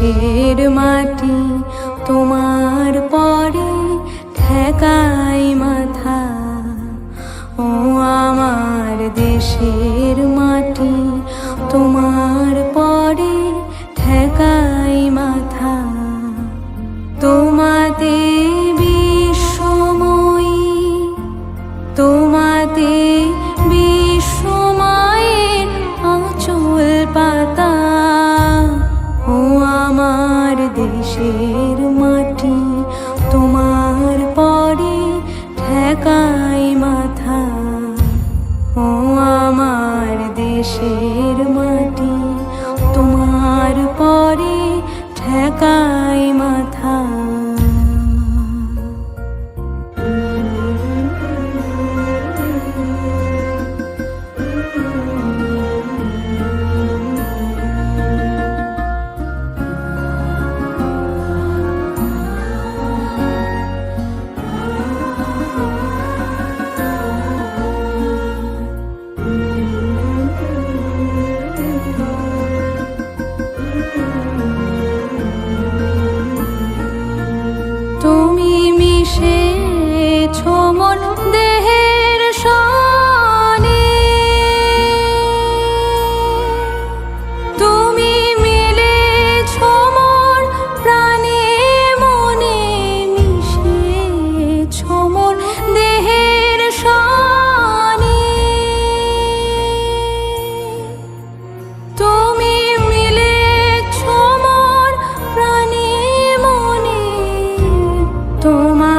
দেশের মাটি তোমার পরে ঠেকাই মাথা। ও আমার দেশের মাটি তোমার পরে ঠেকাই মাথা। তোমাতে বিশ্বময়ী, তোমাতে বিশ্বমায়ের আঁচল পাতা। ও আমার দেশের মাটি তোমার পরে ঠেকাই মাথা। ও আমার দেশের মাটি তোমার পরে ঠেকাই মাথা। তুমি মিশেছো মোর দেহের সনে, তুমি মিলেছো মোর প্রাণে মনে, মিশেছো মোর দেহের সনে। তুমি মিলেছো মোর প্রাণে মনে, তোমার